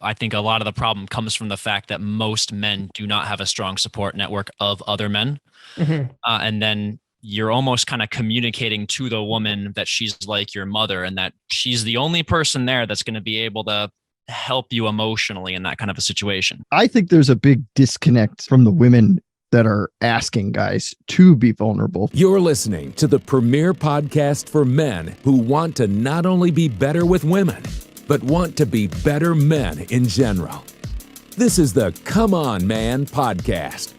I think a lot of the problem comes from the fact that most men do not have a strong support network of other men. Mm-hmm. And then you're almost kind of communicating to the woman that she's like your mother and that she's the only person there that's going to be able to help you emotionally in that kind of a situation. I think there's a big disconnect from the women that are asking guys to be vulnerable. You're listening to the premier podcast for men who want to not only be better with women, but want to be better men in general. This is the Come On Man podcast.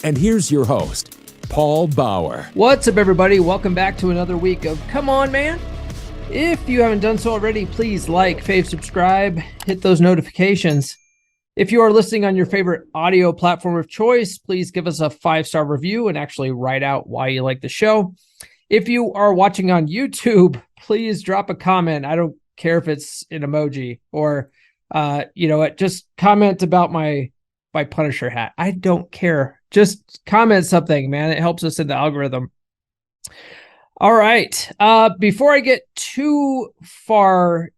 And here's your host, Paul Bauer. What's up, everybody? Welcome back to another week of Come On Man. If you haven't done so already, please like, fave, subscribe, hit those notifications. If you are listening on your favorite audio platform of choice, please give us a 5-star review and actually write out why you like the show. If you are watching on YouTube, please drop a comment. I don't care if it's an emoji or, just comment about my Punisher hat. I don't care. Just comment something, man. It helps us in the algorithm. All right. Before I get too far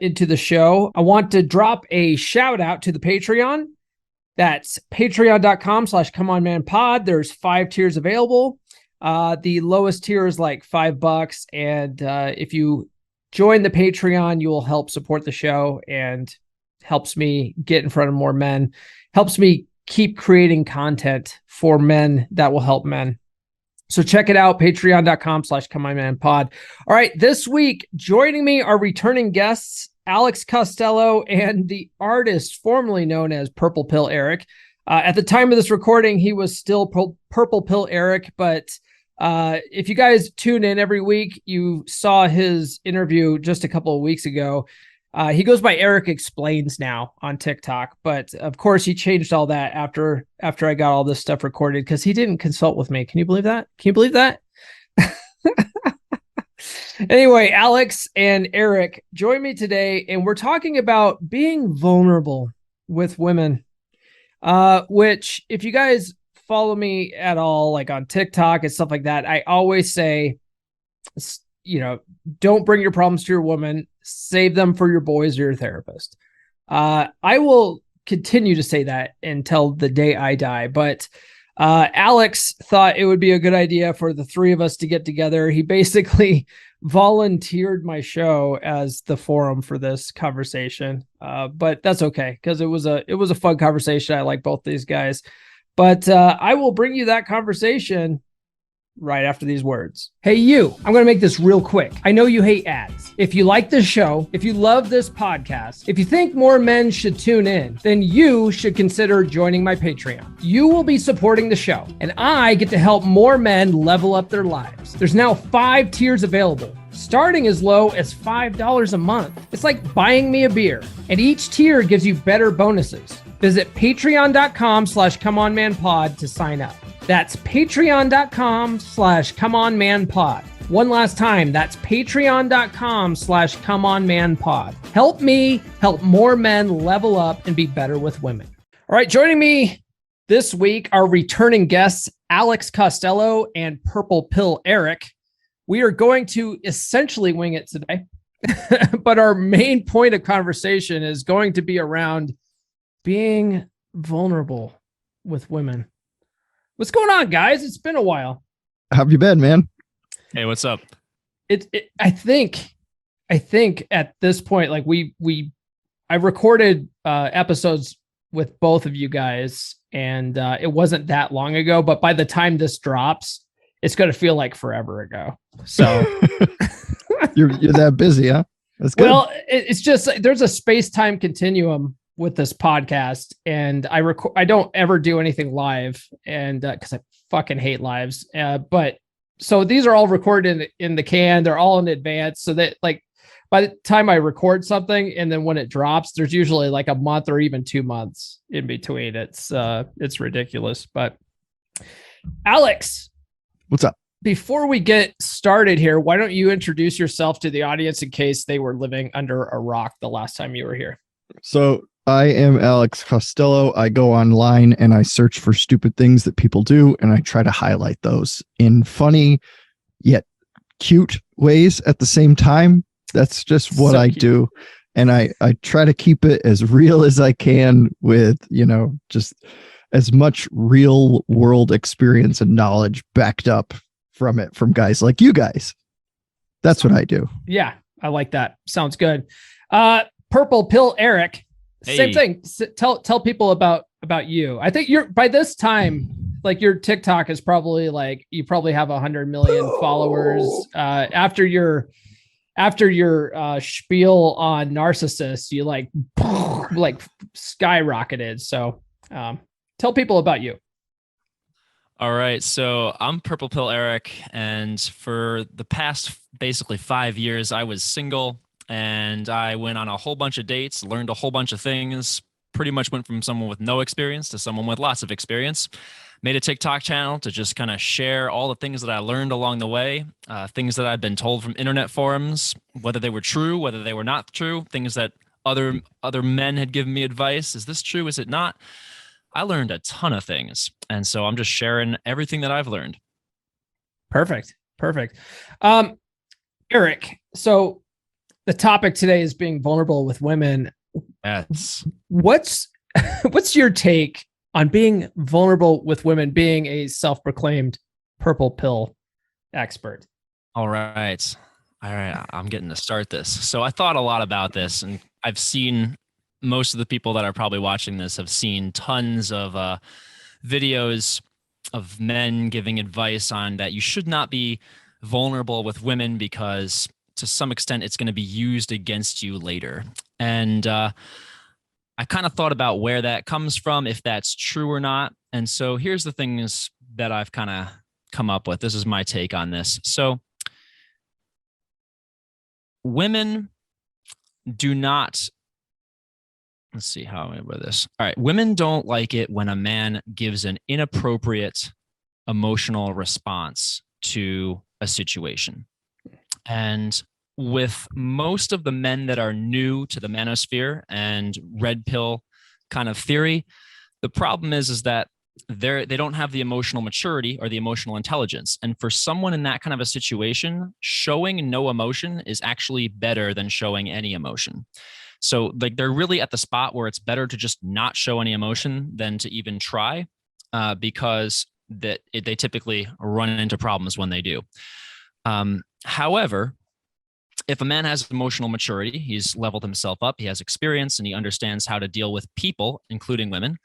into the show, I want to drop a shout out to the Patreon. That's patreon.com/comeonmanpod. There's 5 tiers available. The lowest tier is like $5. And if you join the Patreon, you will help support the show and helps me get in front of more men, helps me keep creating content for men that will help men. So check it out, patreon.com/comeonmanpod. All right, this week, joining me are returning guests, Alex Costello and the artist formerly known as Purple Pill Eric. At the time of this recording, he was still Purple Pill Eric, but if you guys tune in every week, you saw his interview just a couple of weeks ago. He goes by Eric Explains now on TikTok, but of course he changed all that after I got all this stuff recorded because he didn't consult with me. Can you believe that? Can you believe that? Anyway, Alex and Eric join me today, and we're talking about being vulnerable with women, which if you guys follow me at all, like on TikTok and stuff like that, I always say, don't bring your problems to your woman. Save them for your boys or your therapist. I will continue to say that until the day I die. But Alex thought it would be a good idea for the 3 of us to get together. He basically volunteered my show as the forum for this conversation. But that's okay because it was a fun conversation. I like both these guys. But I will bring you that conversation right after these words. Hey, you, I'm going to make this real quick. I know you hate ads. If you like this show, if you love this podcast, if you think more men should tune in, then you should consider joining my Patreon. You will be supporting the show, and I get to help more men level up their lives. There's now 5 tiers available, starting as low as $5 a month. It's like buying me a beer, and each tier gives you better bonuses. Visit patreon.com/comeonmanpod to sign up. That's patreon.com/comeonmanpod. One last time, that's patreon.com/comeonmanpod. Help me help more men level up and be better with women. All right, joining me this week are returning guests, Alex Costello and Purple Pill Eric. We are going to essentially wing it today, but our main point of conversation is going to be around being vulnerable with women. What's going on, guys? It's been a while. How have you been, man? Hey, what's up? I think at this point, like I recorded episodes with both of you guys, and it wasn't that long ago. But by the time this drops, it's going to feel like forever ago. So you're that busy, huh? That's good. Well, it's just there's a space-time continuum with this podcast, and I don't ever do anything live, and because I fucking hate lives. But so these are all recorded in the can. They're all in advance, so that like by the time I record something and then when it drops, there's usually like a month or even 2 months in between. It's ridiculous. But Alex, what's up? Before we get started here, why don't you introduce yourself to the audience in case they were living under a rock the last time you were here? So I am Alex Costello. I go online and I search for stupid things that people do, and I try to highlight those in funny yet cute ways at the same time. That's just what I do. And I try to keep it as real as I can with, just as much real world experience and knowledge backed up from guys like you guys. That's what I do. Yeah, I like that. Sounds good. Purple Pill Eric, same thing. Tell people about you. I think by this time, like your TikTok is probably like, you probably have 100 million followers. After your spiel on narcissists, you like skyrocketed. So tell people about you. All right. So I'm Purple Pill Eric. And for the past basically 5 years, I was single and I went on a whole bunch of dates, learned a whole bunch of things, pretty much went from someone with no experience to someone with lots of experience. Made a TikTok channel to just kind of share all the things that I learned along the way, things that I've been told from internet forums, whether they were true, whether they were not true, things that other men had given me advice. Is this true? Is it not? I learned a ton of things. And so I'm just sharing everything that I've learned. Perfect. Eric, so the topic today is being vulnerable with women. Yes. What's your take on being vulnerable with women, being a self-proclaimed purple pill expert? All right. I'm getting to start this. So I thought a lot about this, and I've seen most of the people that are probably watching this have seen tons of videos of men giving advice on that you should not be vulnerable with women because to some extent it's going to be used against you later. And I kind of thought about where that comes from, if that's true or not. And so here's the things that I've kind of come up with. This is my take on this. So women do not, let's see how I'm going to put this. All right. Women don't like it when a man gives an inappropriate emotional response to a situation. And with most of the men that are new to the manosphere and red pill kind of theory, the problem is that they don't have the emotional maturity or the emotional intelligence. And for someone in that kind of a situation, showing no emotion is actually better than showing any emotion. So like they're really at the spot where it's better to just not show any emotion than to even try, because they typically run into problems when they do. However, if a man has emotional maturity, he's leveled himself up, he has experience, and he understands how to deal with people, including women,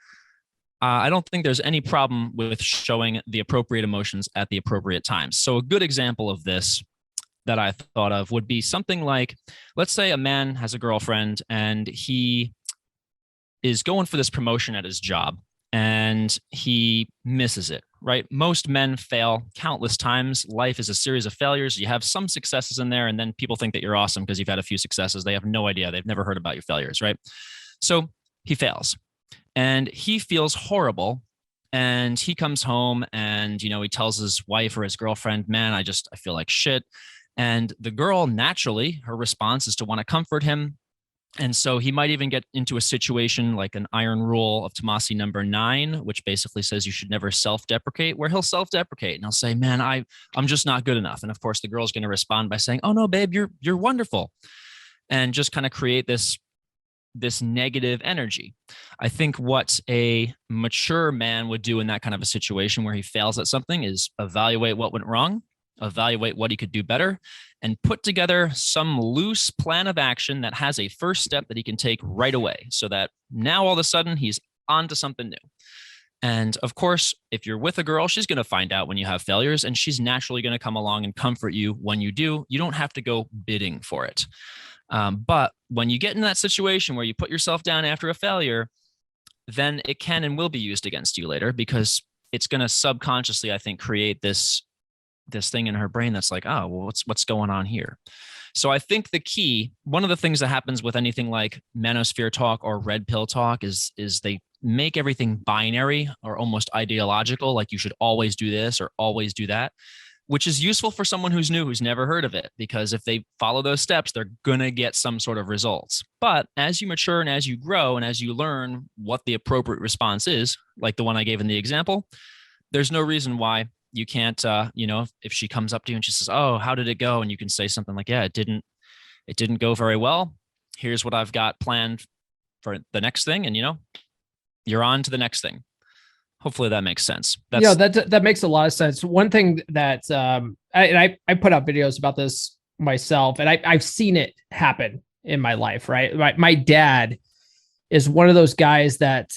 I don't think there's any problem with showing the appropriate emotions at the appropriate times. So a good example of this that I thought of would be something like, let's say a man has a girlfriend and he is going for this promotion at his job and he misses it, right? Most men fail countless times. Life is a series of failures. You have some successes in there, and then people think that you're awesome because you've had a few successes. They have no idea. They've never heard about your failures, right? So he fails and he feels horrible. And he comes home and, he tells his wife or his girlfriend, man, I feel like shit. And the girl, naturally, her response is to want to comfort him. And so he might even get into a situation like an iron rule of Tomasi number 9, which basically says you should never self-deprecate, where he'll self-deprecate and he'll say, man, I'm just not good enough. And of course, the girl's going to respond by saying, oh, no, babe, you're wonderful. And just kind of create this negative energy. I think what a mature man would do in that kind of a situation where he fails at something is evaluate what went wrong, evaluate what he could do better, and put together some loose plan of action that has a first step that he can take right away so that now all of a sudden he's on to something new. And of course, if you're with a girl, she's going to find out when you have failures, and she's naturally going to come along and comfort you when you do. You don't have to go bidding for it. But when you get in that situation where you put yourself down after a failure, then it can and will be used against you later, because it's going to subconsciously, I think, create this thing in her brain that's like, oh, well, what's going on here? So I think the key, one of the things that happens with anything like manosphere talk or red pill talk is they make everything binary or almost ideological, like you should always do this or always do that, which is useful for someone who's new, who's never heard of it, because if they follow those steps, they're going to get some sort of results. But as you mature and as you grow and as you learn what the appropriate response is, like the one I gave in the example, there's no reason why you can't, if she comes up to you and she says, oh, how did it go? And you can say something like, yeah, it didn't go very well. here's what I've got planned for the next thing. And, you're on to the next thing. Hopefully that makes sense. That makes a lot of sense. One thing that I put out videos about this myself, and I've seen it happen in my life, right? My dad is one of those guys that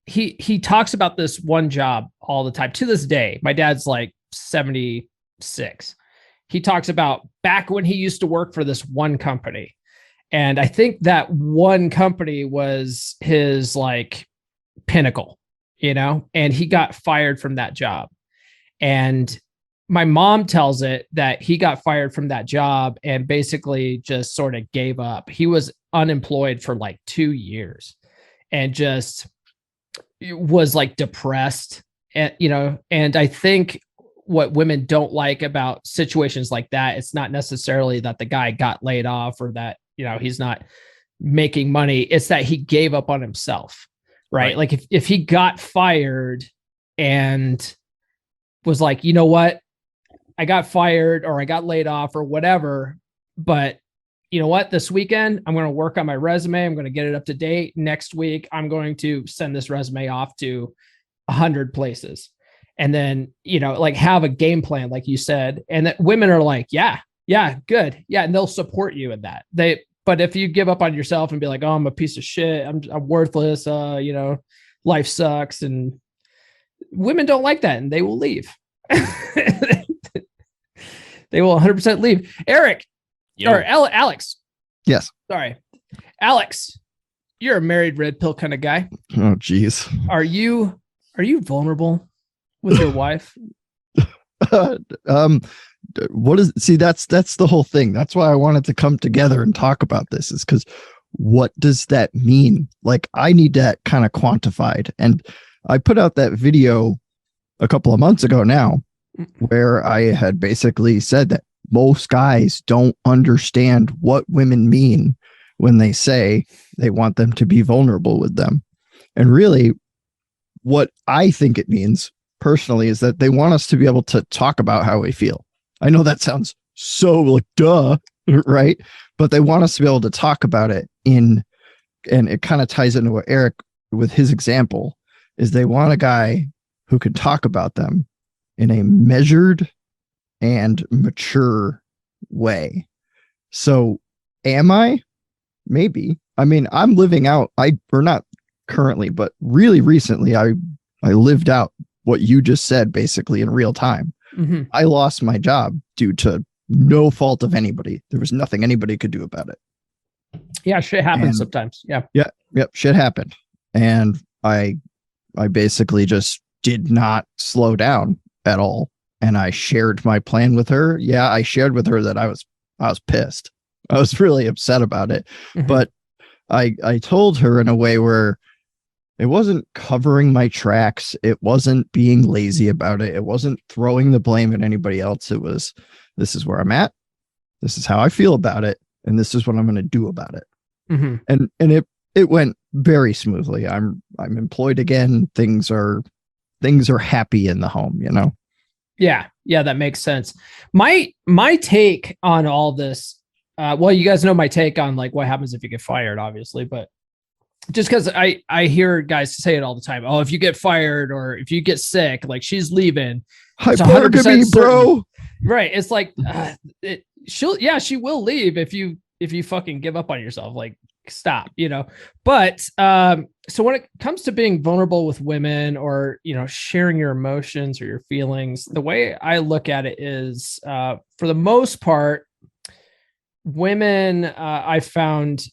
he talks about this one job all the time. To this day, my dad's like 76. He talks about back when he used to work for this one company. And I think that one company was his like pinnacle, and he got fired from that job. And my mom tells it that he got fired from that job and basically just sort of gave up. He was unemployed for like 2 years and just was like depressed. And, and I think what women don't like about situations like that, it's not necessarily that the guy got laid off or that, he's not making money. It's that he gave up on himself, right? Like if he got fired and was like, you know what, I got fired or I got laid off or whatever, but you know what, this weekend, I'm going to work on my resume. I'm going to get it up to date. Next week, I'm going to send this resume off to 100 places. And then, like have a game plan, like you said, and that women are like, yeah, good. Yeah. And they'll support you in that. But if you give up on yourself and be like, oh, I'm a piece of shit, I'm worthless, life sucks. And women don't like that and they will leave. They will 100% leave. Eric, or Alex. Yes. Sorry. Alex, you're a married red pill kind of guy. Oh, geez. Are you vulnerable with your wife? That's the whole thing. That's why I wanted to come together and talk about this, is because what does that mean? Like, I need that kind of quantified. And I put out that video a couple of months ago now, where I had basically said that most guys don't understand what women mean when they say they want them to be vulnerable with them. And really, what I think it means personally is that they want us to be able to talk about how we feel. I know that sounds so like duh, right? But they want us to be able to talk about it and it kind of ties into what Eric, with his example, is they want a guy who can talk about them in a measured and mature way. So am I? Maybe. I mean, I'm living out, or not currently, but really recently, I lived out what you just said basically in real time. Mm-hmm. I lost my job due to no fault of anybody. There was nothing anybody could do about it. Yeah, shit happens sometimes. Yeah. Yep. Shit happened. And I basically just did not slow down at all. And I shared my plan with her. Yeah, I shared with her that I was pissed. I was really upset about it. Mm-hmm. But I told her in a way where it wasn't covering my tracks. It wasn't being lazy about it. It wasn't throwing the blame at anybody else. It was, this is where I'm at. This is how I feel about it. And this is what I'm going to do about it. Mm-hmm. And it went very smoothly. I'm employed again. Things are happy in the home, Yeah, that makes sense. My take on all this, well, you guys know my take on like what happens if you get fired, obviously, but just because I hear guys say it all the time. Oh, if you get fired or if you get sick, like she's leaving. Hypergamy, bro. Right. It's like she will leave if you fucking give up on yourself. Like, stop, But so when it comes to being vulnerable with women or sharing your emotions or your feelings, the way I look at it is for the most part, women I found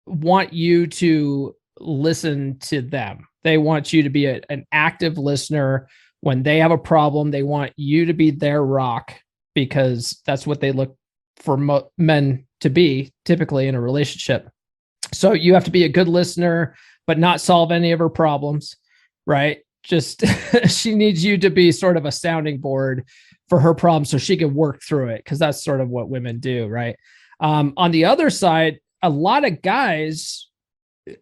want you to listen to them. They want you to be an active listener. When they have a problem, they want you to be their rock, because that's what they look for men to be typically in a relationship. So you have to be a good listener, but not solve any of her problems, right? Just she needs you to be sort of a sounding board for her problems so she can work through it, because that's sort of what women do, right? On the other side, a lot of guys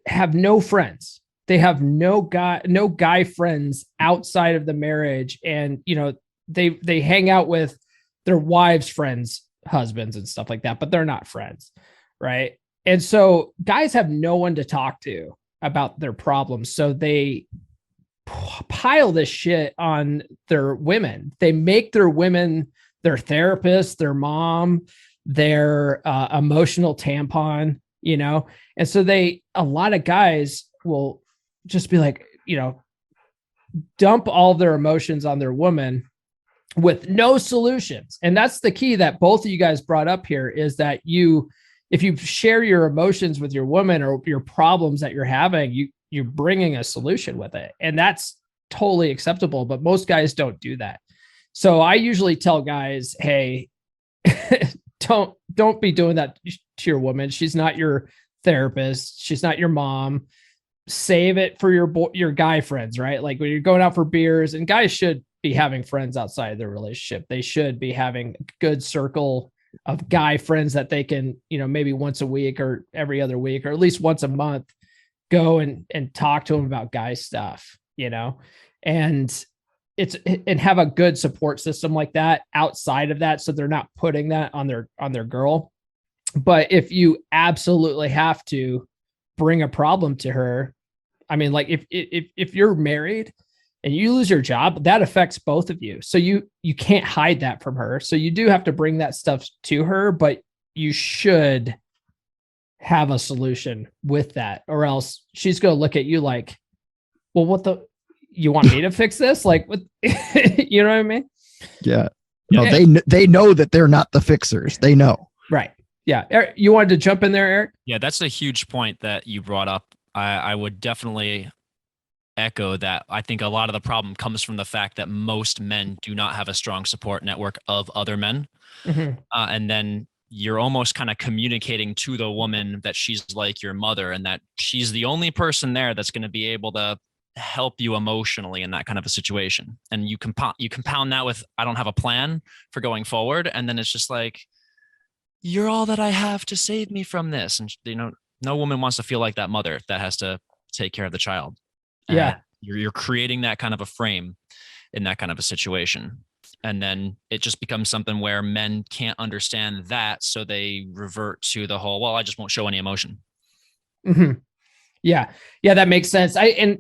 have no friends. They have no guy friends outside of the marriage, and they hang out with their wives' friends, husbands, and stuff like that, but they're not friends, right? And so guys have no one to talk to about their problems. So they pile this shit on their women. They make their women their therapist, their mom, their emotional tampon, you know? And so a lot of guys will just be like, you know, dump all their emotions on their woman with no solutions. And that's the key that both of you guys brought up here, is that if you share your emotions with your woman or your problems that you're having, you're bringing a solution with it. And that's totally acceptable, but most guys don't do that. So I usually tell guys, hey, don't be doing that to your woman. She's not your therapist. She's not your mom. Save it for your guy friends, right? Like when you're going out for beers, and guys should be having friends outside of their relationship. They should be having a good circle of guy friends that they can, you know, maybe once a week or every other week, or at least once a month, go and talk to them about guy stuff, you know, and have a good support system like that outside of that. So they're not putting that on their girl. But if you absolutely have to bring a problem to her, I mean, like if you're married and you lose your job, that affects both of you. So you can't hide that from her. So you do have to bring that stuff to her, but you should have a solution with that, or else she's going to look at you like, well, you want me to fix this? Like, what, you know what I mean? Yeah. No, they know that they're not the fixers. They know. Right. Yeah. Eric, you wanted to jump in there, Eric? Yeah, that's a huge point that you brought up. I would definitely echo that. I think a lot of the problem comes from the fact that most men do not have a strong support network of other men. Mm-hmm. And then you're almost kind of communicating to the woman that she's like your mother, and that she's the only person there that's going to be able to help you emotionally in that kind of a situation. And you compound that with, I don't have a plan for going forward. And then it's just like, you're all that I have to save me from this. And, you know, no woman wants to feel like that mother that has to take care of the child. Yeah. You're creating that kind of a frame in that kind of a situation. And then it just becomes something where men can't understand that. So they revert to the whole, well, I just won't show any emotion. Mm-hmm. Yeah. Yeah. That makes sense. I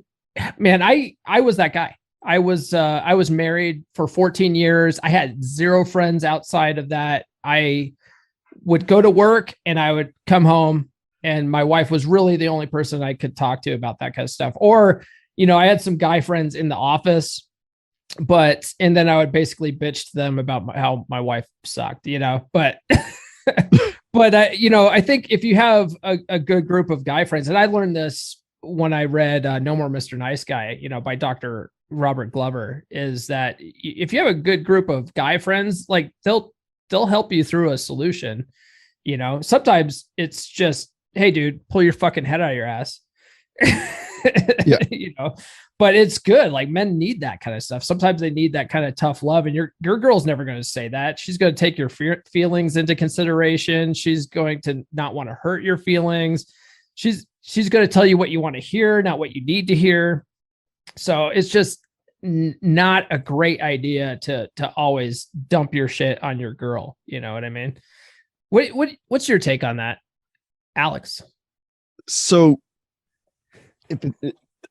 was that guy. I was married for 14 years. I had zero friends outside of that. I would go to work and I would come home, and my wife was really the only person I could talk to about that kind of stuff. Or, you know, I had some guy friends in the office, and then I would basically bitch to them about how my wife sucked, you know, but you know, I think if you have a good group of guy friends, and I learned this when I read No More Mr. Nice Guy, you know, by Dr. Robert Glover, is that if you have a good group of guy friends, like they'll help you through a solution. You know, sometimes it's just, hey dude, pull your fucking head out of your ass. Yeah. You know, but it's good. Like, men need that kind of stuff. Sometimes they need that kind of tough love, and your girl's never going to say that. She's going to take your feelings into consideration. She's going to not want to hurt your feelings. She's going to tell you what you want to hear, not what you need to hear. So it's just not a great idea to always dump your shit on your girl. You know what I mean? What's your take on that, Alex? So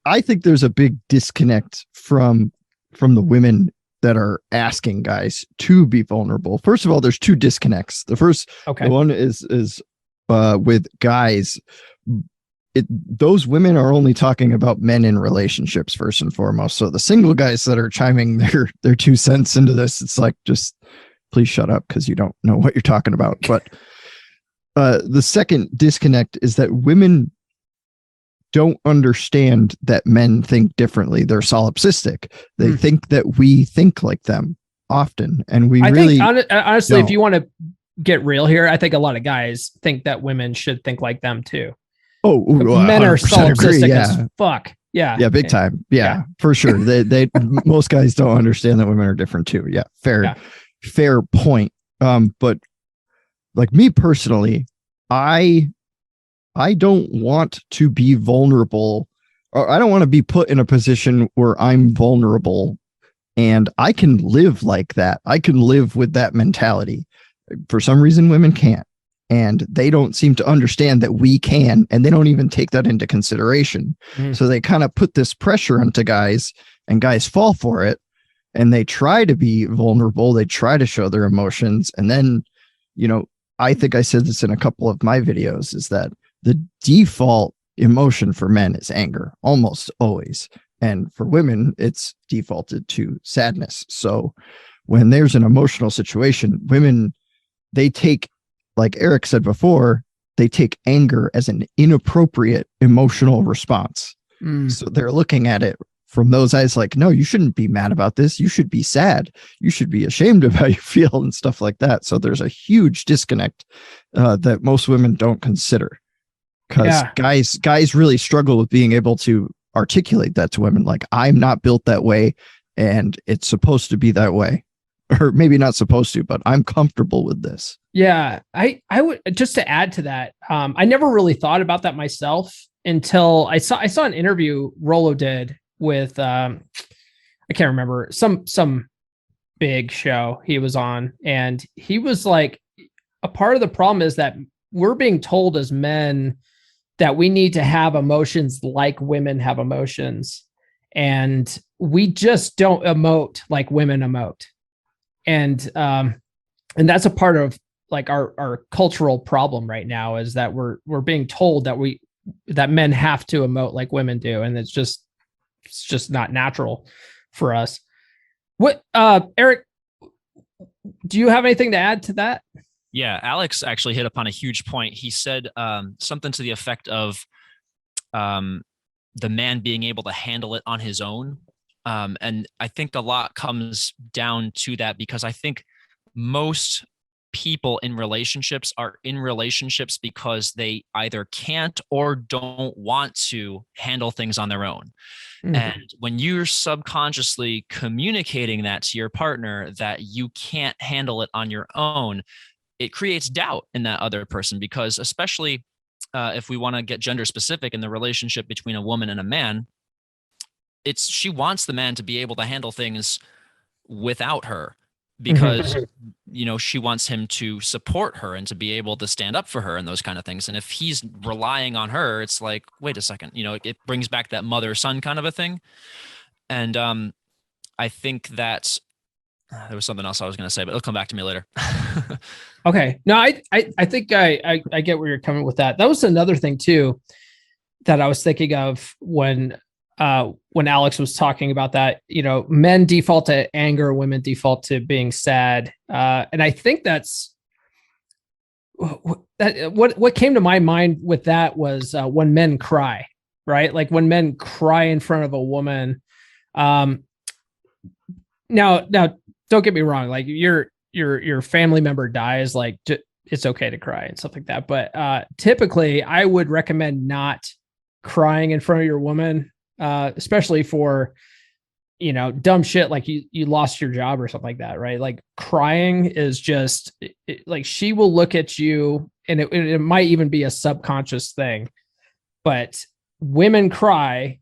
I think there's a big disconnect from the women that are asking guys to be vulnerable. First of all, there's two disconnects. The first, the one is with guys. Those women are only talking about men in relationships first and foremost. So the single guys that are chiming their 2 cents into this, it's like, just please shut up, because you don't know what you're talking about. But the second disconnect is that women don't understand that men think differently. They're solipsistic. They think that we think like them often, and we honestly don't. If you want to get real here, I think a lot of guys think that women should think like them too. Oh, men are solipsistic as fuck. Yeah, big time. Yeah, for sure. They most guys don't understand that women are different too. Yeah, fair point. But like me personally, I don't want to be vulnerable, or I don't want to be put in a position where I'm vulnerable, and I can live like that. I can live with that mentality. For some reason, women can't. and they don't seem to understand that we can, and they don't even take that into consideration. So they kind of put this pressure onto guys, and guys fall for it, and they try to be vulnerable, they try to show their emotions, and then, I think I said this in a couple of my videos, is that the default emotion for men is anger, almost always. And for women, it's defaulted to sadness. So when there's an emotional situation, women, they take, like Eric said before, they take anger as an inappropriate emotional response. So they're looking at it from those eyes like, no, you shouldn't be mad about this. You should be sad. You should be ashamed of how you feel and stuff like that. So there's a huge disconnect that most women don't consider, because guys really struggle with being able to articulate that to women. Like, I'm not built that way, and it's supposed to be that way, or maybe not supposed to, but I'm comfortable with this. Yeah, I would, just to add to that, I never really thought about that myself until I saw an interview Rollo did with I can't remember, some big show he was on, and he was like, a part of the problem is that we're being told as men that we need to have emotions like women have emotions, and we just don't emote like women emote. And that's a part of like our cultural problem right now, is that we're being told that men have to emote like women do, and it's just not natural for us. What, Eric, do you have anything to add to that? Yeah, Alex actually hit upon a huge point. He said something to the effect of the man being able to handle it on his own. And I think a lot comes down to that, because I think most people in relationships are in relationships because they either can't or don't want to handle things on their own. And when you're subconsciously communicating that to your partner, that you can't handle it on your own, it creates doubt in that other person, because especially if we want to get gender specific in the relationship between a woman and a man, she wants the man to be able to handle things without her, because she wants him to support her and to be able to stand up for her and those kind of things. And if he's relying on her, it's like, wait a second, it brings back that mother-son kind of a thing. And I think that there was something else I was going to say, but it'll come back to me later. Okay. No, I think I get where you're coming with that. That was another thing too that I was thinking of when Alex was talking about that. Men default to anger, women default to being sad, and I think that's what came to my mind with that was when men cry, right? Like when men cry in front of a woman. Now, don't get me wrong. Like your family member dies, like it's okay to cry and stuff like that. But typically, I would recommend not crying in front of your woman, especially for dumb shit like you lost your job or something like that, right? Like crying is just like, she will look at you, and it might even be a subconscious thing, but women cry.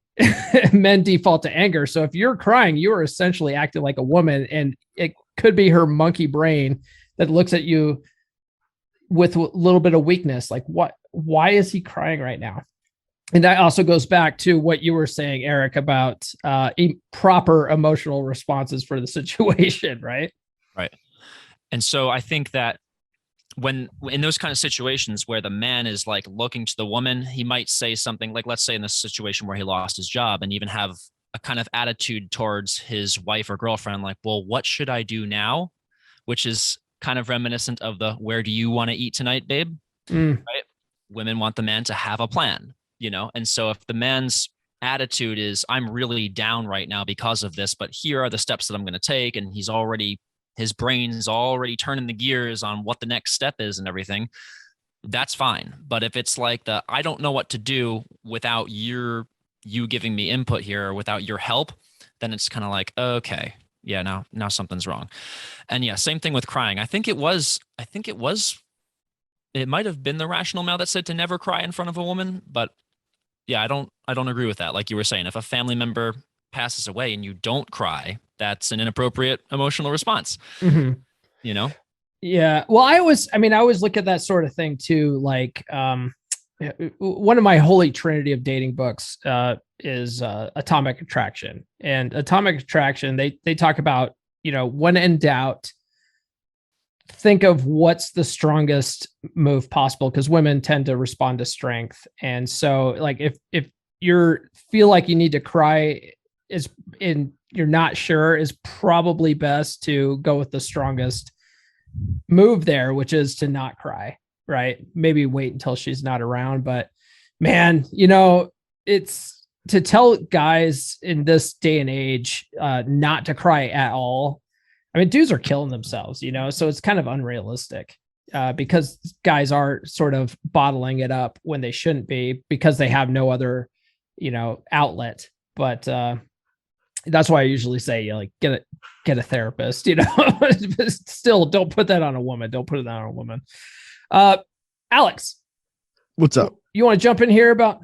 Men default to anger. So if you're crying, you are essentially acting like a woman, and it could be her monkey brain that looks at you with a little bit of weakness. Like, why is he crying right now? And that also goes back to what you were saying, Eric, about proper emotional responses for the situation, right? Right. And so I think that when in those kind of situations where the man is like looking to the woman, he might say something like, let's say in this situation where he lost his job, and even have a kind of attitude towards his wife or girlfriend, like, well, what should I do now? Which is kind of reminiscent of the, where do you want to eat tonight, babe? Right? Women want the man to have a plan, And so if the man's attitude is, I'm really down right now because of this, but here are the steps that I'm going to take, and his brain's already turning the gears on what the next step is and everything, that's fine. But if it's like I don't know what to do without you giving me input here, or without your help, then it's kind of like, okay, yeah, now something's wrong. And yeah, same thing with crying. I think it might have been the rational male that said to never cry in front of a woman, but yeah, I don't agree with that. Like you were saying, if a family member passes away and you don't cry, that's an inappropriate emotional response. Yeah. Well, I always look at that sort of thing too. Like, one of my holy trinity of dating books is Atomic Attraction. And Atomic Attraction, they talk about, when in doubt, think of what's the strongest move possible, because women tend to respond to strength. And so, like, if you feel like you need to cry, you're not sure, is probably best to go with the strongest move there, which is to not cry, right? Maybe wait until she's not around. But man, it's to tell guys in this day and age not to cry at all. I mean, dudes are killing themselves, so it's kind of unrealistic because guys are sort of bottling it up when they shouldn't be because they have no other, outlet. But that's why I usually say, like, get a therapist, Still, don't put that on a woman. Don't put it on a woman. Alex, what's up? You want to jump in here about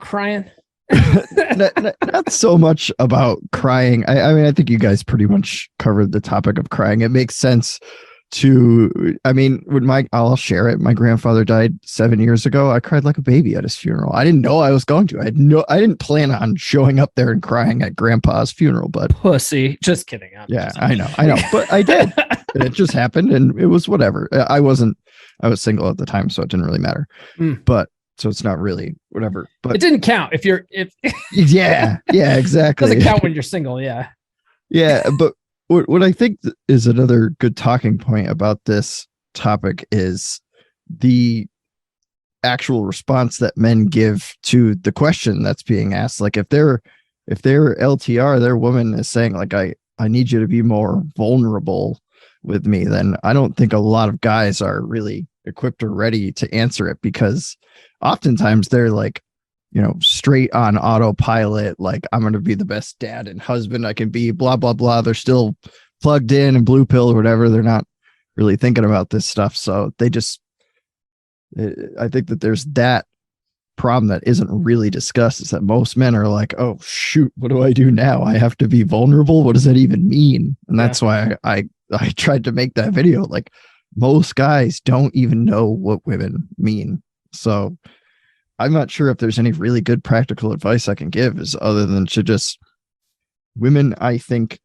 crying? not so much about crying. I mean, I think you guys pretty much covered the topic of crying. It makes sense I'll share it. My grandfather died 7 years ago. I cried like a baby at his funeral. I didn't know I was going to. I didn't plan on showing up there and crying at grandpa's funeral, but pussy. Just kidding. I know, but I did. It just happened and it was whatever. I was single at the time, so it didn't really matter. But so it's not really whatever, but it didn't count if yeah, exactly. Doesn't count when you're single. Yeah. Yeah. But what I think is another good talking point about this topic is the actual response that men give to the question that's being asked. Like if their LTR, their woman is saying like, I need you to be more vulnerable with me, then I don't think a lot of guys are really equipped or ready to answer it, because oftentimes they're like, straight on autopilot, like I'm going to be the best dad and husband I can be, blah, blah, blah. They're still plugged in and blue pill or whatever. They're not really thinking about this stuff. So I think that there's that problem that isn't really discussed, is that most men are like, oh shoot, what do I do now? I have to be vulnerable. What does that even mean? And that's why I tried to make that video. Like, most guys don't even know what women mean. So I'm not sure if there's any really good practical advice I can give, is other than to just women. I think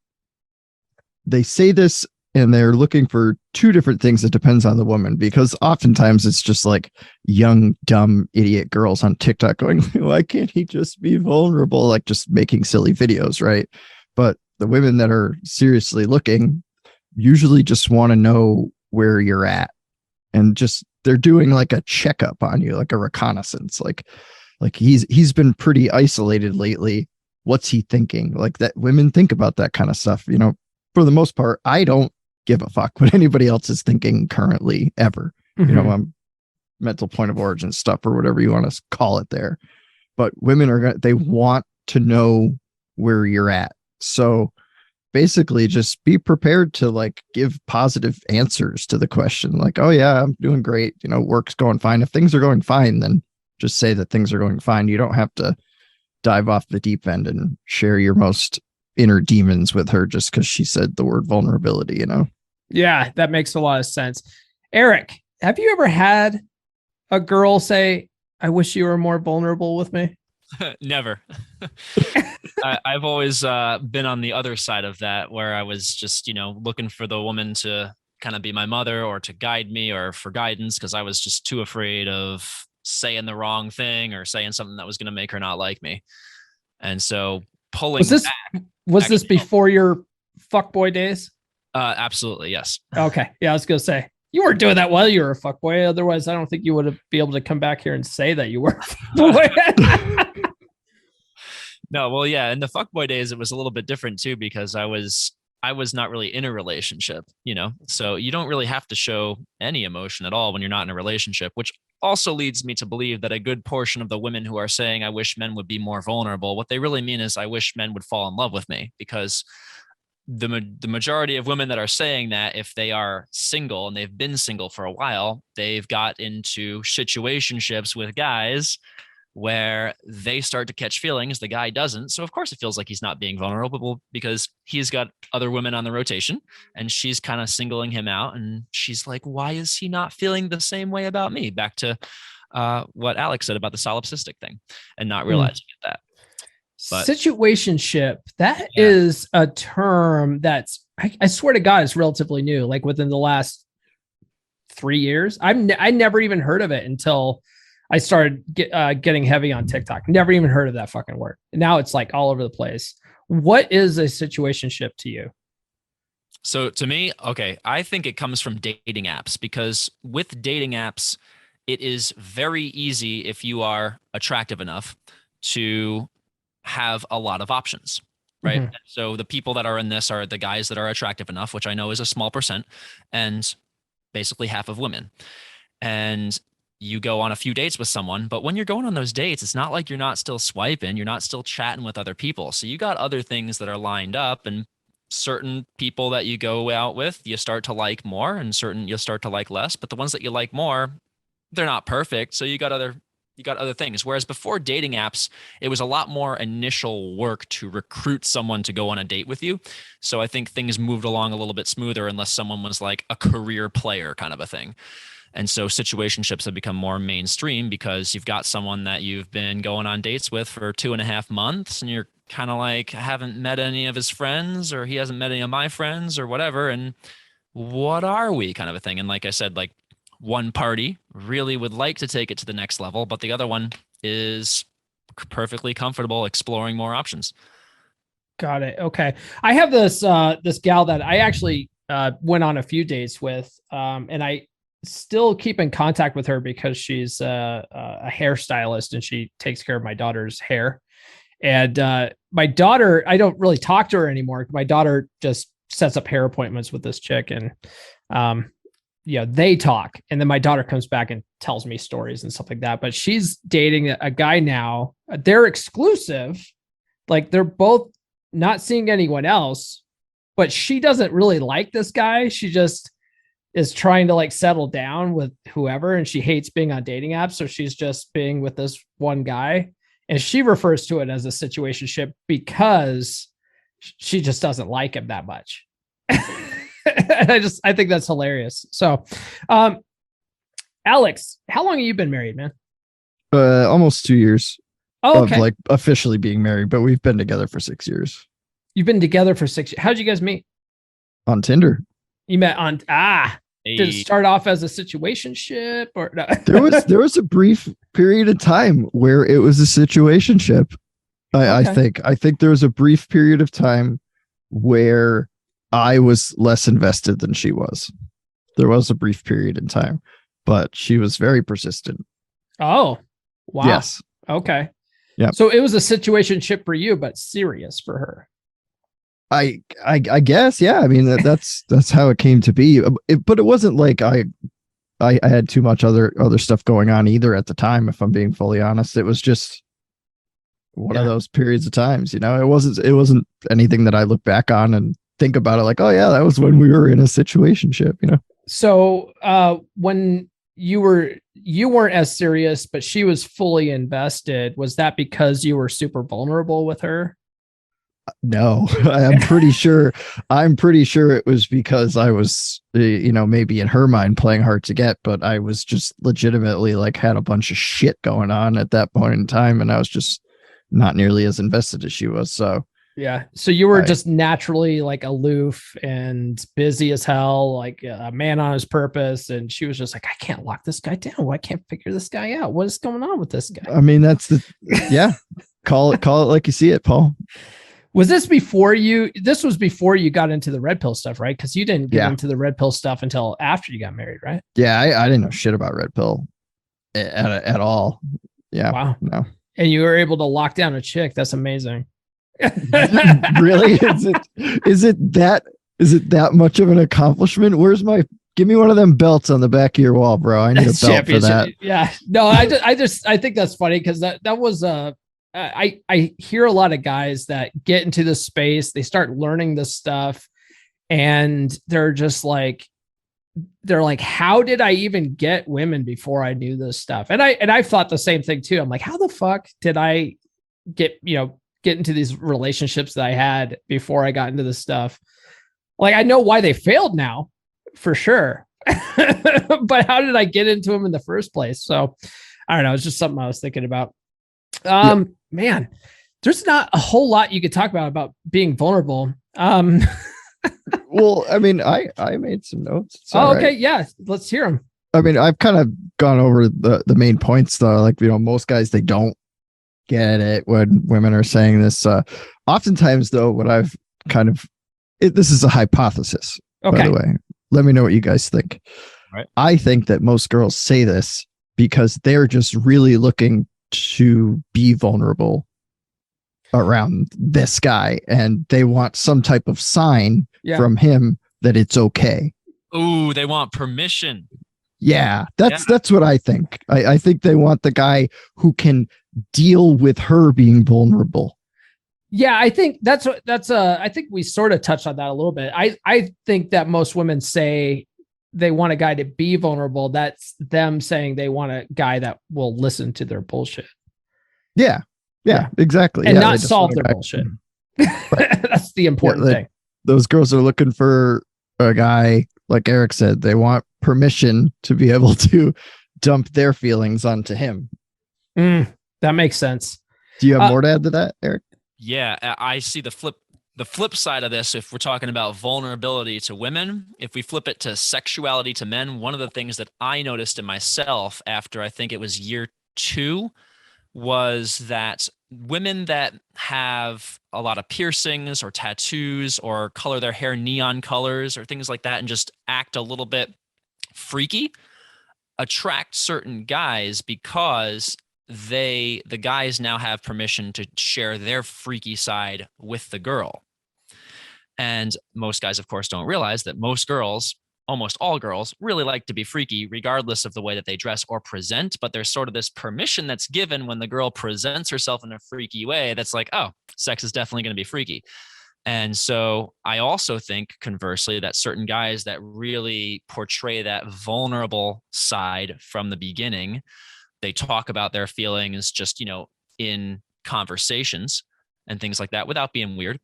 they say this and they're looking for two different things. It depends on the woman, because oftentimes it's just like young, dumb, idiot girls on TikTok going, why can't he just be vulnerable? Like just making silly videos. Right. But the women that are seriously looking usually just want to know where you're at, and just they're doing like a checkup on you, like a reconnaissance, like he's been pretty isolated lately. What's he thinking? Like that. Women think about that kind of stuff. For the most part, I don't give a fuck what anybody else is thinking currently ever. I'm mental point of origin stuff or whatever you want to call it there. But women they want to know where you're at. So basically just be prepared to like give positive answers to the question. Like, oh yeah, I'm doing great. Work's going fine. If things are going fine, then just say that things are going fine. You don't have to dive off the deep end and share your most inner demons with her just because she said the word vulnerability, Yeah, that makes a lot of sense. Eric, have you ever had a girl say, I wish you were more vulnerable with me? Never. I've always been on the other side of that, where I was just, looking for the woman to kind of be my mother or to guide me or for guidance, because I was just too afraid of saying the wrong thing or saying something that was going to make her not like me. And so pulling was this before your fuckboy days? Absolutely, yes. Okay. Yeah, I was gonna say you weren't doing that while you were a fuckboy. Otherwise, I don't think you would have been able to come back here and say that you were a fuckboy. No, well, yeah. In the fuckboy days, it was a little bit different too, because I was not really in a relationship, so you don't really have to show any emotion at all when you're not in a relationship, which also leads me to believe that a good portion of the women who are saying, I wish men would be more vulnerable, what they really mean is, I wish men would fall in love with me, because the majority of women that are saying that, if they are single and they've been single for a while, they've got into situationships with guys where they start to catch feelings. The guy doesn't. So of course it feels like he's not being vulnerable because he's got other women on the rotation and she's kind of singling him out. And she's like, why is he not feeling the same way about me? Back to what Alex said about the solipsistic thing and not realizing that. But, situationship, that is a term that's, I swear to God, it's relatively new, like within the last 3 years. I never even heard of it until I started getting heavy on TikTok. Never even heard of that fucking word. Now it's like all over the place. What is a situationship to you? So to me, okay, I think it comes from dating apps, because with dating apps, it is very easy, if you are attractive enough, to have a lot of options, right? Mm-hmm. So the people that are in this are the guys that are attractive enough, which I know is a small percent, and basically half of women. And you go on a few dates with someone, but when you're going on those dates, it's not like you're not still swiping, you're not still chatting with other people. So you got other things that are lined up, and certain people that you go out with, you start to like more, and certain you'll start to like less. But the ones that you like more, they're not perfect. So you got other things. Whereas before dating apps, it was a lot more initial work to recruit someone to go on a date with you. So I think things moved along a little bit smoother unless someone was like a career player kind of a thing. And so situationships have become more mainstream because you've got someone that you've been going on dates with for 2.5 months, and you're kind of like, haven't met any of his friends, or he hasn't met any of my friends or whatever. And what are we kind of a thing? And like I said, like, one party really would like to take it to the next level, but the other one is perfectly comfortable exploring more options. Got it. Okay. I have this gal that I actually went on a few dates with, and I still keep in contact with her because she's a hairstylist and she takes care of my daughter's hair. And my daughter, I don't really talk to her anymore. My daughter just sets up hair appointments with this chick, and they talk, and then my daughter comes back and tells me stories and stuff like that. But she's dating a guy now. They're exclusive. Like, they're both not seeing anyone else, but she doesn't really like this guy. She just is trying to like settle down with whoever, and she hates being on dating apps. So she's just being with this one guy, and she refers to it as a situationship because she just doesn't like him that much. I think that's hilarious. So, Alex, how long have you been married, man? Almost 2 years. Oh, okay. Of like officially being married, but we've been together for 6 years. You've been together for 6 years. How'd you guys meet? On Tinder. You met on Did it start off as a situationship, or no? there was a brief period of time where it was a situationship. I think there was a brief period of time where I was less invested than she was. There was a brief period in time, but she was very persistent. Oh, wow. Yes. Okay. Yeah. So it was a situationship for you, but serious for her. I guess, yeah. I mean, that's how it came to be. But it wasn't like I had too much other stuff going on either at the time. If I'm being fully honest, it was just one of those periods of times. It wasn't anything that I look back on and think about it like, oh yeah, that was when we were in a situationship. So when you weren't as serious, but she was fully invested, was that because you were super vulnerable with her? No, I'm pretty sure it was because I was, maybe in her mind playing hard to get, but I was just legitimately like had a bunch of shit going on at that point in time. And I was just not nearly as invested as she was. So, yeah. So you were just naturally like aloof and busy as hell, like a man on his purpose. And she was just like, I can't lock this guy down. I can't figure this guy out. What is going on with this guy? I mean, call it like you see it, Paul. Was this before you got into the red pill stuff, right? Because you didn't get into the red pill stuff until after you got married, right? Yeah, I didn't know shit about red pill at all. Yeah. Wow. No. And you were able to lock down a chick. That's amazing. Really? Is it that much of an accomplishment? Give me one of them belts on the back of your wall, bro. I need a belt for that. Yeah. No, I think that's funny because that was I hear a lot of guys that get into this space, they start learning this stuff, and they're just like, they're like, how did I even get women before I knew this stuff? And I thought the same thing too. I'm like, how the fuck did I get into these relationships that I had before I got into this stuff? Like, I know why they failed now, for sure. But how did I get into them in the first place? So I don't know. It's just something I was thinking about. Man, there's not a whole lot you could talk about being vulnerable. Well, I mean, I made some notes. Okay. Right. Yeah. Let's hear them. I mean, I've kind of gone over the main points though. Like, most guys, they don't get it when women are saying this. Oftentimes though, what I've kind of, this is a hypothesis, by the way. Let me know what you guys think. Right. I think that most girls say this because they're just really looking to be vulnerable around this guy, and they want some type of sign from him that it's okay. Ooh, they want permission. Yeah, that's what I think. I think they want the guy who can deal with her being vulnerable. Yeah, I think that's I think we sort of touched on that a little bit. I think that most women say they want a guy to be vulnerable. That's them saying they want a guy that will listen to their bullshit. Yeah, exactly. And not solve their bullshit. Right. That's the important thing. Those girls are looking for a guy, like Eric said, they want permission to be able to dump their feelings onto him. That makes sense. Do you have more to add to that, Eric? Yeah, I see the flip side of this. If we're talking about vulnerability to women, if we flip it to sexuality to men, one of the things that I noticed in myself after I think it was year 2 was that women that have a lot of piercings or tattoos or color their hair neon colors or things like that and just act a little bit freaky attract certain guys because the guys now have permission to share their freaky side with the girl. And most guys, of course, don't realize that most girls, almost all girls, really like to be freaky regardless of the way that they dress or present. But there's sort of this permission that's given when the girl presents herself in a freaky way that's like, oh, sex is definitely going to be freaky. And so I also think, conversely, that certain guys that really portray that vulnerable side from the beginning, they talk about their feelings just, in conversations and things like that without being weird,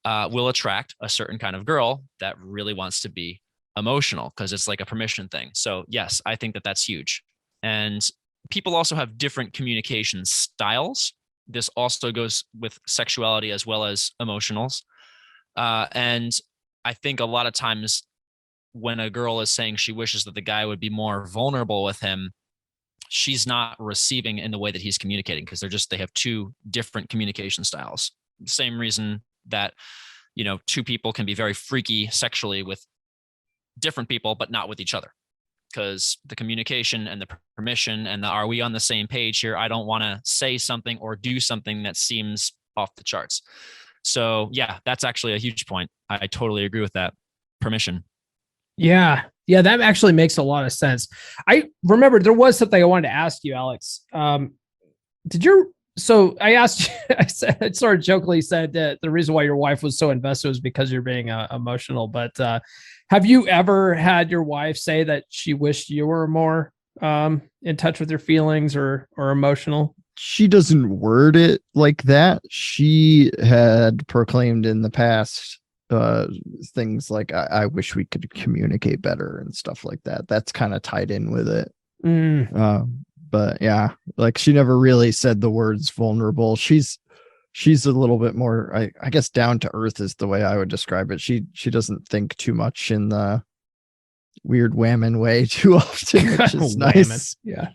will attract a certain kind of girl that really wants to be emotional because it's like a permission thing. So yes, I think that that's huge. And people also have different communication styles. This also goes with sexuality as well as emotionals. And I think a lot of times when a girl is saying she wishes that the guy would be more vulnerable with him, she's not receiving in the way that he's communicating because they have two different communication styles. The same reason that, two people can be very freaky sexually with different people, but not with each other because the communication and the permission and the, are we on the same page here? I don't want to say something or do something that seems off the charts. So yeah, that's actually a huge point. I totally agree with that. Permission. Yeah, that actually makes a lot of sense. I remember there was something I wanted to ask you, Alex. So I asked you, I sort of jokingly said that the reason why your wife was so invested was because you're being emotional. But have you ever had your wife say that she wished you were more in touch with your feelings or emotional? She doesn't word it like that. She had proclaimed in the past things like I wish we could communicate better and stuff like that. That's kind of tied in with it. But yeah, like she never really said the words vulnerable. She's a little bit more, I guess, down to earth is the way I would describe it. She doesn't think too much in the weird whammon way too often, which is nice. Yeah.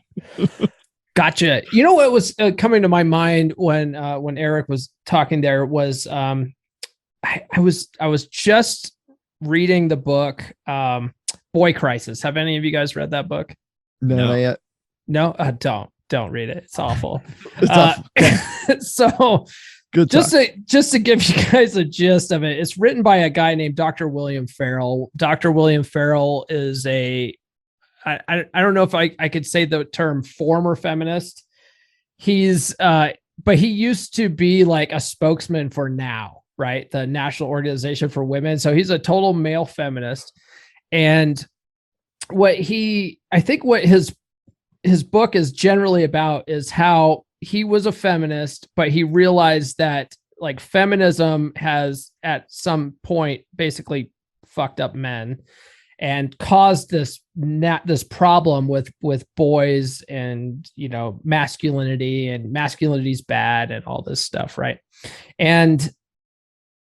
Gotcha. You know what was coming to my mind when Eric was talking there was I was just reading the book Boy Crisis. Have any of you guys read that book? No, not yet. No, don't read it. It's awful. It's awful. So good. Just to give you guys a gist of it, it's written by a guy named Dr. William Farrell. Dr. William Farrell is I don't know if I could say the term former feminist. He's but he used to be like a spokesman for NOW, right? The National Organization for Women. So he's a total male feminist. And what his book is generally about is how he was a feminist, but he realized that like feminism has at some point basically fucked up men and caused this problem with boys and masculinity, and masculinity's bad and all this stuff, right? And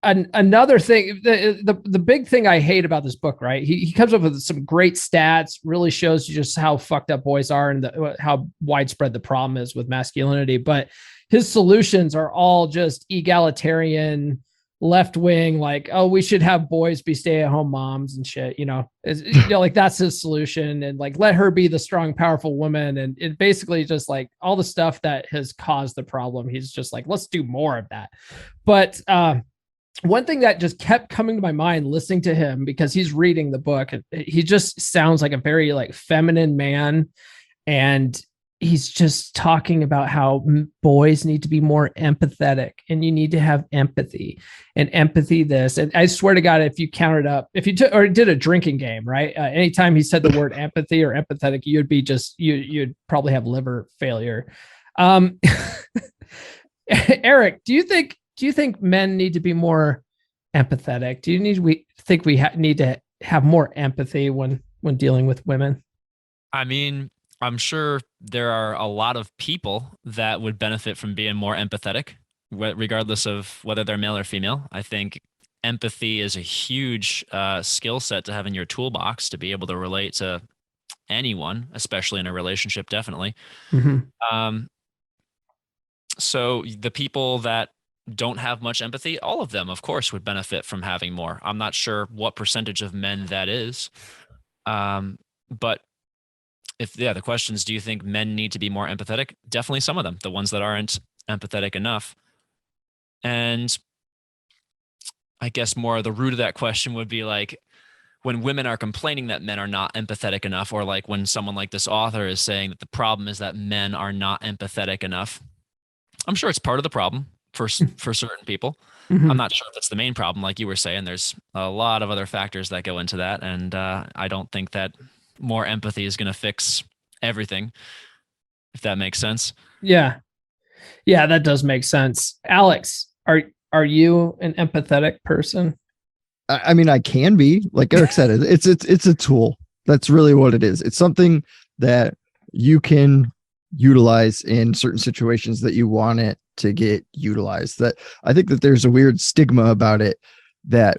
another thing, the big thing I hate about this book, right? He comes up with some great stats, really shows you just how fucked up boys are and how widespread the problem is with masculinity. But his solutions are all just egalitarian, left wing, like, oh, we should have boys be stay at home moms and shit. Like that's his solution, and like let her be the strong, powerful woman, and it basically just like all the stuff that has caused the problem. He's just like, let's do more of that. But one thing that just kept coming to my mind listening to him, because he's reading the book, he just sounds like a very like feminine man, and he's just talking about how boys need to be more empathetic, and you need to have empathy and empathy this. And I swear to God, if you counted up, if you or did a drinking game, right? Anytime he said the word empathy or empathetic, you'd probably have liver failure. Eric, do you think men need to be more empathetic? Do you need need to have more empathy when dealing with women? I mean, I'm sure there are a lot of people that would benefit from being more empathetic, regardless of whether they're male or female. I think empathy is a huge skill set to have in your toolbox to be able to relate to anyone, especially in a relationship, definitely. Mm-hmm. So the people that don't have much empathy, all of them, of course, would benefit from having more. I'm not sure what percentage of men that is. But the question is, do you think men need to be more empathetic? Definitely some of them, the ones that aren't empathetic enough. And I guess more the root of that question would be like, when women are complaining that men are not empathetic enough, or like when someone like this author is saying that the problem is that men are not empathetic enough. I'm sure it's part of the problem for certain people. Mm-hmm. I'm not sure if that's the main problem. Like you were saying, there's a lot of other factors that go into that. And I don't think that more empathy is going to fix everything, if that makes sense. Yeah, that does make sense. Alex, are you an empathetic person? I mean, I can be, like Eric said, it's a tool. That's really what it is. It's something that you can utilize in certain situations that you want it to get utilized. That I think that there's a weird stigma about it, that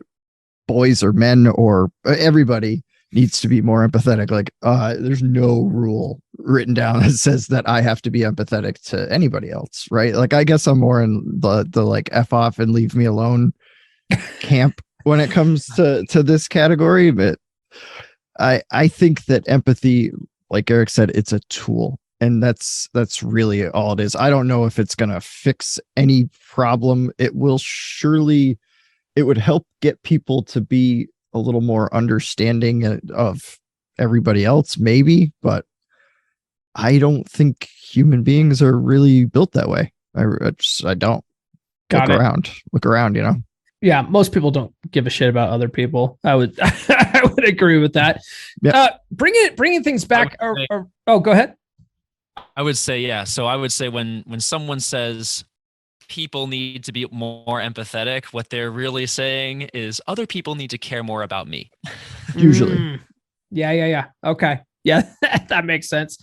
boys or men or everybody needs to be more empathetic. Like, there's no rule written down that says that I have to be empathetic to anybody else, right? Like, I guess I'm more in the like F off and leave me alone camp when it comes to this category. But I think that empathy, like Eric said, it's a tool. And that's really all it is. I don't know if it's going to fix any problem. It will surely, it would help get people to be a little more understanding of everybody else, maybe, but I don't think human beings are really built that way. I don't. Look around, Yeah, most people don't give a shit about other people. I would agree with that. Yeah. Bringing things back. Oh, go ahead. I would say, yeah. So I would say when someone says people need to be more empathetic, what they're really saying is other people need to care more about me. Usually. Yeah. Okay. Yeah, that makes sense.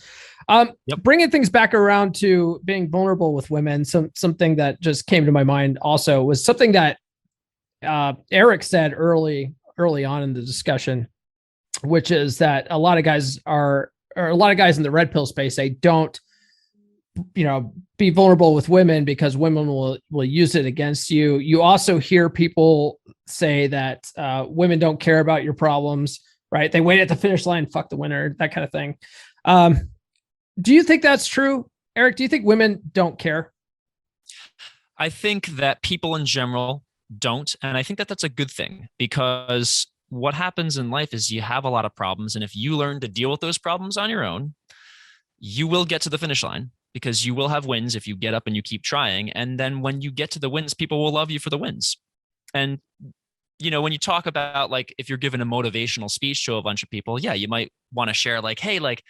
Bringing things back around to being vulnerable with women, something that just came to my mind also was something that Eric said early on in the discussion, which is that a lot of guys in the red pill space, they don't, be vulnerable with women because women will use it against you. You also hear people say that women don't care about your problems, right? They wait at the finish line, fuck the winner, that kind of thing. Do you think that's true, Eric? Do you think women don't care? I think that people in general don't. And I think that that's a good thing, because what happens in life is you have a lot of problems. And if you learn to deal with those problems on your own, you will get to the finish line, because you will have wins if you get up and you keep trying. And then when you get to the wins, people will love you for the wins. And when you talk about like if you're giving a motivational speech to a bunch of people, yeah, you might want to share like, hey, like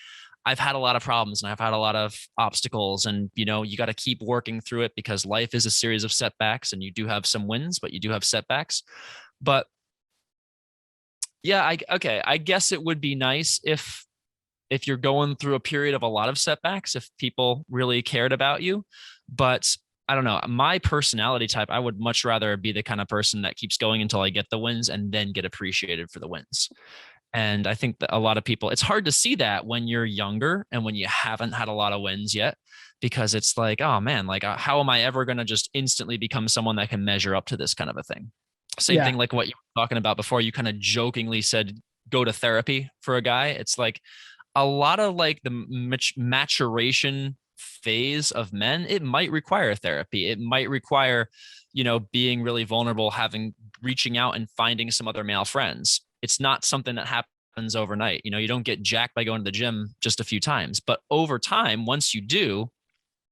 I've had a lot of problems and I've had a lot of obstacles, and you got to keep working through it because life is a series of setbacks, and you do have some wins, but you do have setbacks. But yeah, I guess it would be nice if you're going through a period of a lot of setbacks, if people really cared about you. But I don't know, my personality type, I would much rather be the kind of person that keeps going until I get the wins and then get appreciated for the wins. And I think that a lot of people, it's hard to see that when you're younger and when you haven't had a lot of wins yet, because it's like, oh man, like how am I ever going to just instantly become someone that can measure up to this kind of a thing? Same thing like what you were talking about before. You kind of jokingly said, go to therapy for a guy. It's like a lot of like the maturation phase of men, it might require therapy. It might require, being really vulnerable, reaching out and finding some other male friends. It's not something that happens overnight. You don't get jacked by going to the gym just a few times, but over time, once you do,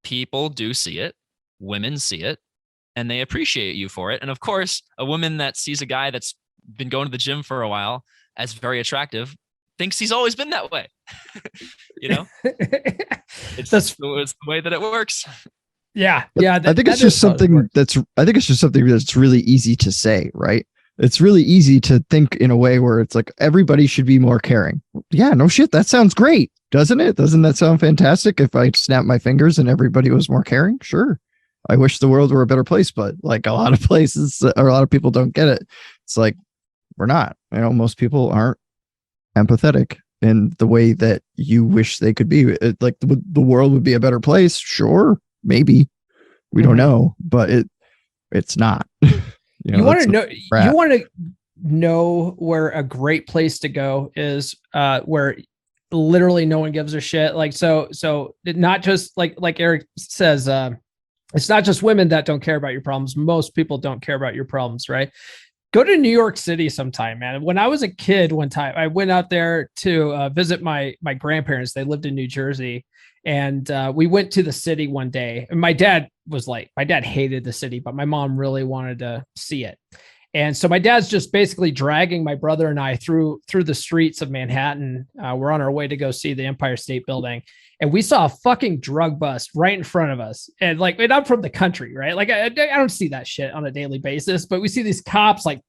people do see it, women see it, and they appreciate you for it. And of course, a woman that sees a guy that's been going to the gym for a while as very attractive thinks he's always been that way. It's the way that it works. Yeah. I think it's just something that's really easy to say, right? It's really easy to think in a way where it's like everybody should be more caring. Yeah, no shit. That sounds great, doesn't it? Doesn't that sound fantastic? If I snap my fingers and everybody was more caring, sure. I wish the world were a better place, but like a lot of places or a lot of people don't get it. It's like, we're not, most people aren't empathetic in the way that you wish they could be. Like the world would be a better place. Sure. Maybe we don't know, but it's not. You want to know where a great place to go is, where literally no one gives a shit. Like, so not just like Eric says, it's not just women that don't care about your problems. Most people don't care about your problems, right? Go to New York City sometime, man. When I was a kid, one time I went out there to visit my grandparents. They lived in New Jersey, and we went to the city one day. And my dad hated the city, but my mom really wanted to see it. And so my dad's just basically dragging my brother and I through the streets of Manhattan. We're on our way to go see the Empire State Building. And we saw a fucking drug bust right in front of us. And I'm from the country, right? Like I don't see that shit on a daily basis, but we see these cops like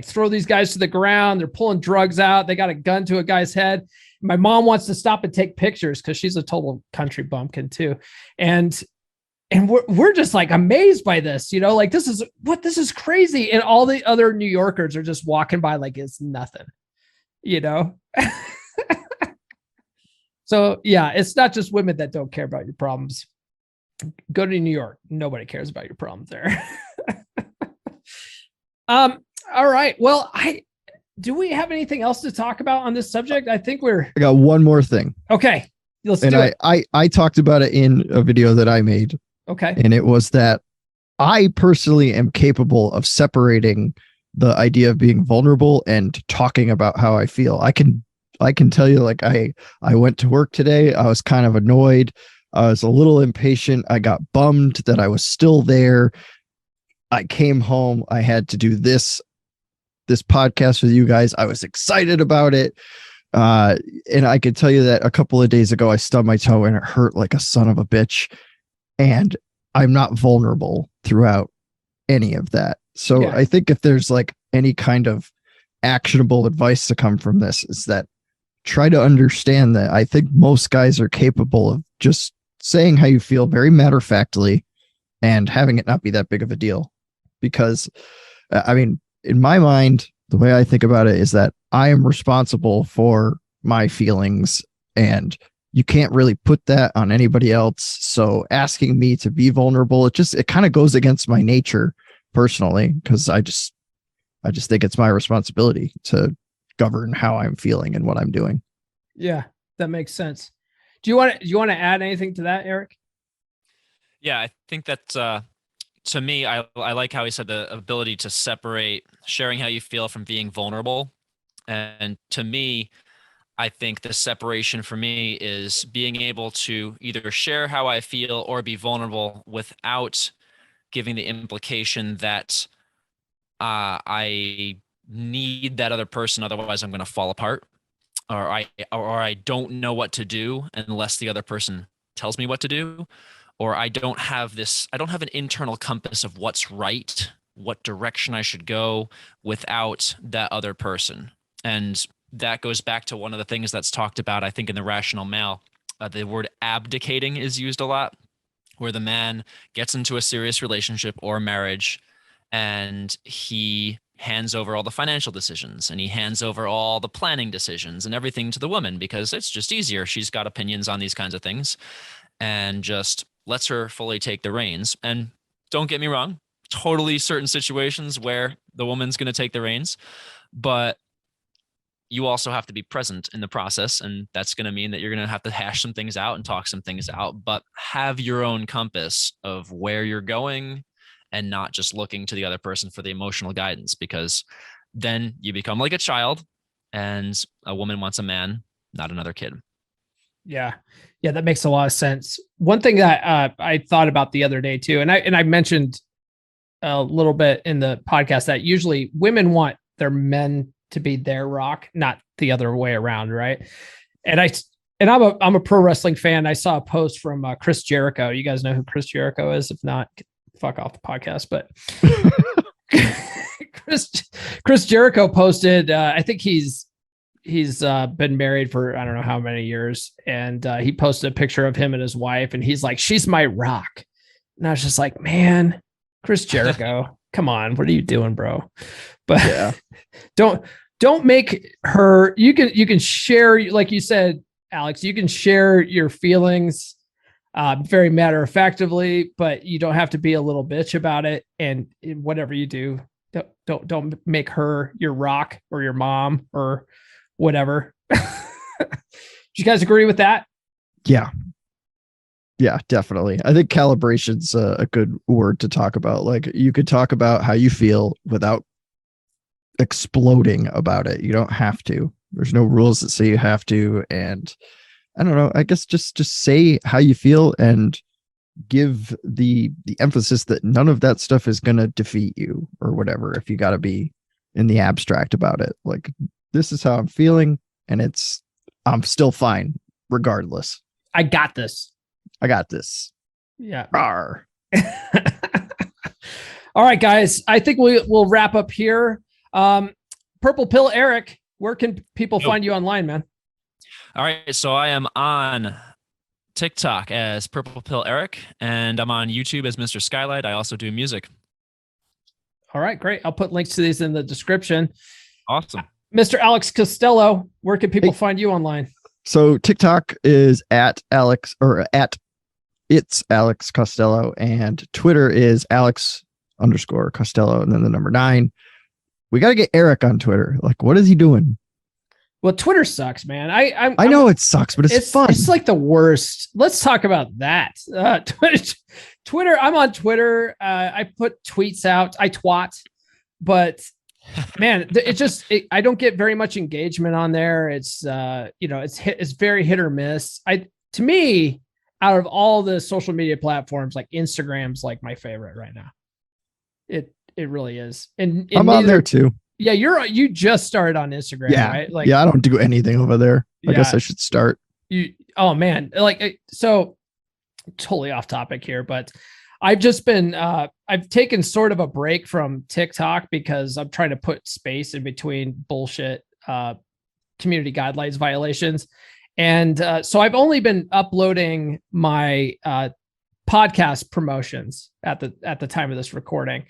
throw these guys to the ground. They're pulling drugs out. They got a gun to a guy's head. My mom wants to stop and take pictures because she's a total country bumpkin too. And we're just like amazed by this, this is crazy. And all the other New Yorkers are just walking by like it's nothing, So yeah, it's not just women that don't care about your problems. Go to New York. Nobody cares about your problems there. All right. Well, do we have anything else to talk about on this subject? I think I got one more thing. Okay. Let's do it. I talked about it in a video that I made. Okay. And it was that I personally am capable of separating the idea of being vulnerable and talking about how I feel. I can tell you, like I went to work today. I was kind of annoyed. I was a little impatient. I got bummed that I was still there. I came home. I had to do this podcast with you guys. I was excited about it. And I could tell you that a couple of days ago, I stubbed my toe and it hurt like a son of a bitch. And I'm not vulnerable throughout any of that. So yeah. I think if there's like any kind of actionable advice to come from this, is that try to understand that I think most guys are capable of just saying how you feel very matter-of-factly and having it not be that big of a deal. Because in my mind, the way I think about it is that I am responsible for my feelings, and you can't really put that on anybody else. So asking me to be vulnerable, it kind of goes against my nature personally, because I just think it's my responsibility to govern how I'm feeling and what I'm doing. Yeah, that makes sense. Do you want to add anything to that, Eric? Yeah, I think that to me, I like how he said the ability to separate sharing how you feel from being vulnerable. And to me, I think the separation for me is being able to either share how I feel or be vulnerable without giving the implication that I need that other person, otherwise I'm going to fall apart, or I don't know what to do unless the other person tells me what to do, or I don't have an internal compass of what's right, what direction I should go without that other person. And that goes back to one of the things that's talked about, I think, in The Rational Male. The word abdicating is used a lot, where the man gets into a serious relationship or marriage and he hands over all the financial decisions and he hands over all the planning decisions and everything to the woman because it's just easier. She's got opinions on these kinds of things and just lets her fully take the reins. And don't get me wrong, totally certain situations where the woman's going to take the reins, but you also have to be present in the process. And that's going to mean that you're going to have to hash some things out and talk some things out, but have your own compass of where you're going and not just looking to the other person for the emotional guidance, because then you become like a child and a woman wants a man, not another kid. Yeah. Yeah. That makes a lot of sense. One thing that I thought about the other day too, and I mentioned a little bit in the podcast that usually women want their men to be their rock, not the other way around. Right. And I'm a pro wrestling fan. I saw a post from Chris Jericho. You guys know who Chris Jericho is? If not, fuck off the podcast. But Chris Jericho posted, I think he's been married for I don't know how many years, and he posted a picture of him and his wife, and he's like, "She's my rock." And I was just like, "Man, Chris Jericho, come on, what are you doing, bro?" But yeah. don't make her. You can share, like you said, Alex. You can share your feelings very matter of factly, but you don't have to be a little bitch about it. And whatever you do, don't make her your rock or your mom or whatever. Do you guys agree with that? Yeah, definitely. I think calibration's a good word to talk about. Like, you could talk about how you feel without exploding about it. You don't have to. There's no rules that say you have to. And I don't know, I guess just say how you feel and give the emphasis that none of that stuff is going to defeat you or whatever. If you got to be in the abstract about it, like, this is how I'm feeling and I'm still fine regardless. I got this. Yeah. All right, guys, I think we'll wrap up here. Purple Pill Eric, where can people find you online, man? All right, so I am on TikTok as Purple Pill Eric, and I'm on YouTube as Mr. Skylight. I also do music. All right, great. I'll put links to these in the description. Awesome. Mr. Alex Costello, where can people find you online? So TikTok is at it's Alex Costello, and Twitter is Alex_Costello, and then the number 9. We got to get Eric on Twitter. Like, what is he doing? Well, Twitter sucks, man. I know it sucks, but it's fun. It's like the worst. Let's talk about that. Twitter. I'm on Twitter. I put tweets out. I twat, but man, I don't get very much engagement on there. It's it's very hit or miss. To me, out of all the social media platforms, like Instagram's like my favorite right now. It really is. And I'm on there too. Yeah, you just started on Instagram, right? Like, yeah, I don't do anything over there. I guess I should start. Oh man, like, so totally off topic here, but I've just been I've taken sort of a break from TikTok because I'm trying to put space in between bullshit community guidelines violations. And so I've only been uploading my podcast promotions at the time of this recording.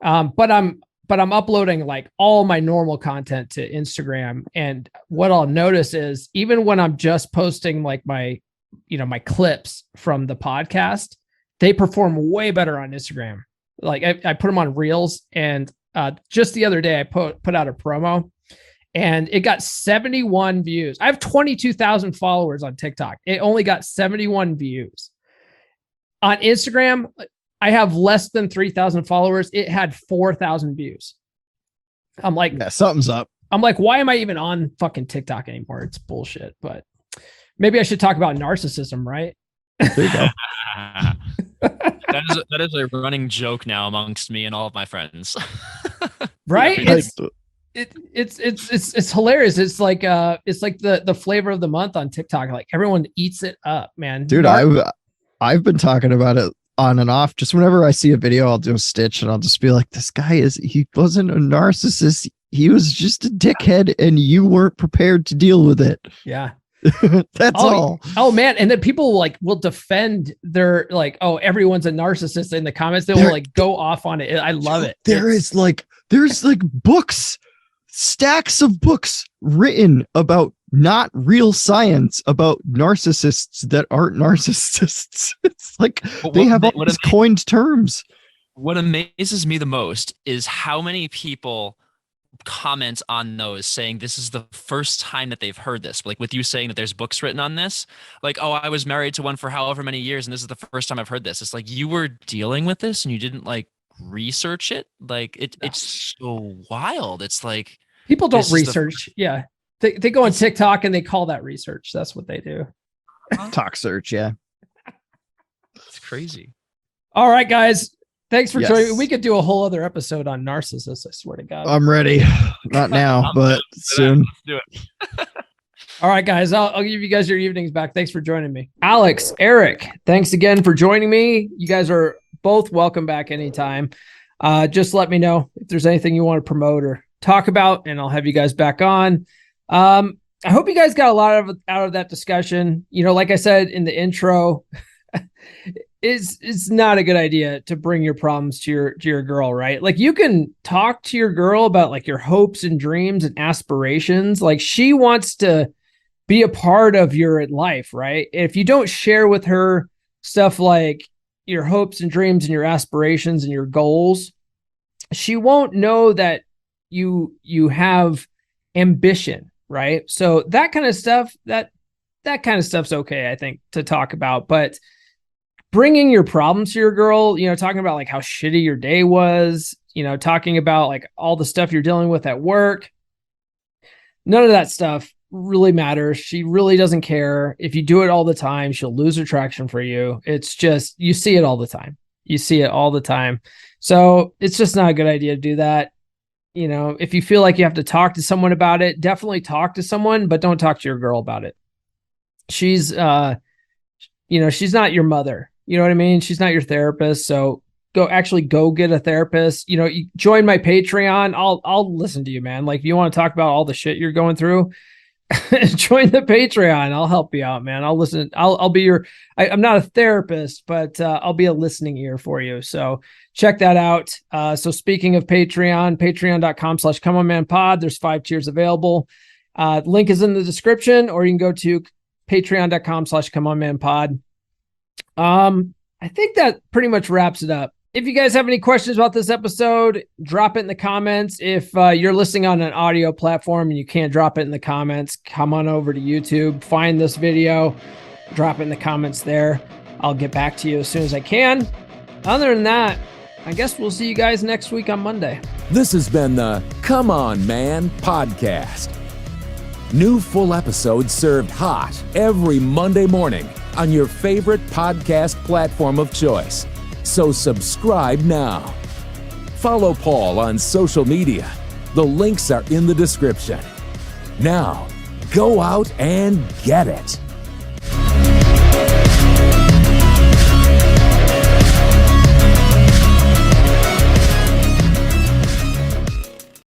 But I'm uploading like all my normal content to Instagram. And what I'll notice is even when I'm just posting like my clips from the podcast, they perform way better on Instagram. Like I put them on Reels, and just the other day I put out a promo and it got 71 views. I have 22,000 followers on TikTok. It only got 71 views. On Instagram, I have less than 3,000 followers. It had 4,000 views. I'm like, yeah, something's up. I'm like, why am I even on fucking TikTok anymore? It's bullshit. But maybe I should talk about narcissism, right? There you go. That is a running joke now amongst me and all of my friends. Right? Yeah, It's hilarious. It's like the flavor of the month on TikTok. Like everyone eats it up, man. Dude, I've been talking about it on and off. Just whenever I see a video, I'll do a stitch and I'll just be like, he wasn't a narcissist. He was just a dickhead and you weren't prepared to deal with it. Yeah. That's all. Oh man. And then people will defend their everyone's a narcissist in the comments. They will go off on it. I love it. There's books, stacks of books written about not real science about narcissists that aren't narcissists. It's like they have all these coined terms. What amazes me the most is how many people comment on those saying this is the first time that they've heard this. Like with you saying that there's books written on this, like, oh, I was married to one for however many years and this is the first time I've heard this. It's like you were dealing with this and you didn't research it. Like it's so wild. It's like people don't research. Yeah. They go on TikTok and they call that research. That's what they do. Talk search. Yeah. It's crazy. All right, guys. Thanks for joining. We could do a whole other episode on narcissists. I swear to God. I'm ready. Not now, but soon. Let's do it. All right, guys. I'll give you guys your evenings back. Thanks for joining me. Alex, Eric, thanks again for joining me. You guys are both welcome back anytime. Just let me know if there's anything you want to promote or talk about, and I'll have you guys back on. I hope you guys got a lot out of that discussion. Like I said in the intro, it's not a good idea to bring your problems to your girl, right? Like you can talk to your girl about like your hopes and dreams and aspirations. Like she wants to be a part of your life, right? If you don't share with her stuff like your hopes and dreams and your aspirations and your goals, she won't know that you have ambition, right? So that kind of stuff, that kind of stuff's okay, I think, to talk about. But bringing your problems to your girl, talking about like how shitty your day was, talking about like all the stuff you're dealing with at work, none of that stuff really matters. She really doesn't care. If you do it all the time, she'll lose attraction for you. It's just, you see it all the time. So it's just not a good idea to do that. If you feel like you have to talk to someone about it, definitely talk to someone, but don't talk to your girl about it. She's, she's not your mother. You know what I mean? She's not your therapist. So go get a therapist. You join my Patreon. I'll listen to you, man. Like if you want to talk about all the shit you're going through, join the Patreon. I'll help you out, man. I'll listen. I'll be I'm not a therapist, but I'll be a listening ear for you. So check that out. So speaking of Patreon, patreon.com/comeonmanpod. There's 5 tiers available. Link is in the description, or you can go to patreon.com/comeonmanpod. I think that pretty much wraps it up. If you guys have any questions about this episode, drop it in the comments. If you're listening on an audio platform and you can't drop it in the comments, come on over to YouTube, find this video, drop it in the comments there. I'll get back to you as soon as I can. Other than that, I guess we'll see you guys next week on Monday. This has been the Come On Man podcast. New full episodes served hot every Monday morning on your favorite podcast platform of choice. So subscribe now. Follow Paul on social media. The links are in the description. Now, go out and get it.